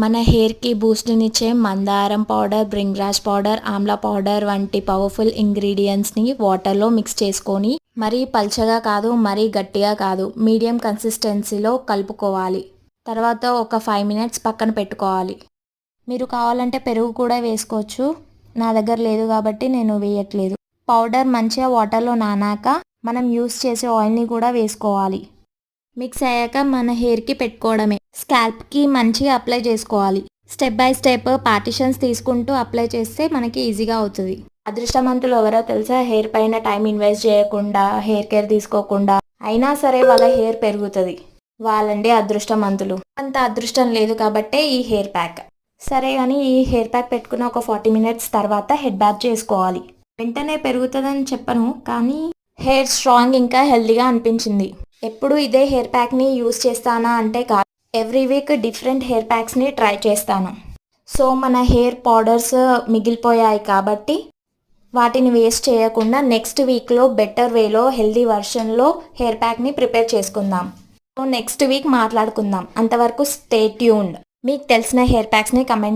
మన హెయిర్కి బూస్ట్నిచ్చే మందారం powder, Bhringraj powder, Amla powder వంటి పవర్ఫుల్ ఇంగ్రీడియంట్స్ని వాటర్లో మిక్స్ చేసుకొని మరీ పల్చగా కాదు, మరీ గట్టిగా కాదు, మీడియం కన్సిస్టెన్సీలో కలుపుకోవాలి. తర్వాత ఒక 5 మినిట్స్ పక్కన పెట్టుకోవాలి. మీరు కావాలంటే పెరుగు కూడా వేసుకోవచ్చు. నా దగ్గర లేదు కాబట్టి నేను వేయట్లేదు. పౌడర్ మంచిగా వాటర్లో నానాక మనం యూస్ చేసే ఆయిల్ని కూడా వేసుకోవాలి. మిక్స్ అయ్యాక మన హెయిర్కి పెట్టుకోవడమే. స్కాల్ప్కి మంచిగా అప్లై చేసుకోవాలి. స్టెప్ బై స్టెప్ పార్టిషన్స్ తీసుకుంటూ అప్లై చేస్తే మనకి ఈజీగా అవుతుంది. అదృష్టవంతులు ఎవరో తెలుసా? హెయిర్ పైన టైం ఇన్వెస్ట్ చేయకుండా, హెయిర్ కేర్ తీసుకోకుండా అయినా సరే వాళ్ళ హెయిర్ పెరుగుతుంది. వాళ్ళండి అదృష్టవంతులు. అంత అదృష్టం లేదు కాబట్టే ఈ హెయిర్ ప్యాక్. సరే కానీ ఈ హెయిర్ ప్యాక్ పెట్టుకున్న ఒక 40 మినిట్స్ తర్వాత హెడ్ బాత్ చేసుకోవాలి. వెంటనే పెరుగుతుందని చెప్పను, కానీ హెయిర్ స్ట్రాంగ్ ఇంకా హెల్దీగా అనిపించింది. ఎప్పుడు ఇదే హెయిర్ ప్యాక్ని యూస్ చేస్తానా అంటే కాదు, ఎవ్రీ వీక్ డిఫరెంట్ హెయిర్ ప్యాక్స్ని ట్రై చేస్తాను. సో మన హెయిర్ పౌడర్స్ మిగిలిపోయాయి కాబట్టి వాటిని వేస్ట్ చేయకుండా నెక్స్ట్ వీక్లో బెటర్ వేలో హెల్దీ వర్షన్లో హెయిర్ ప్యాక్ని ప్రిపేర్ చేసుకుందాం. సో నెక్స్ట్ వీక్ మాట్లాడుకుందాం. అంతవరకు స్టే ట్యూన్డ్. మీకు తెలిసిన హెయిర్ ప్యాక్స్ని కమెంట్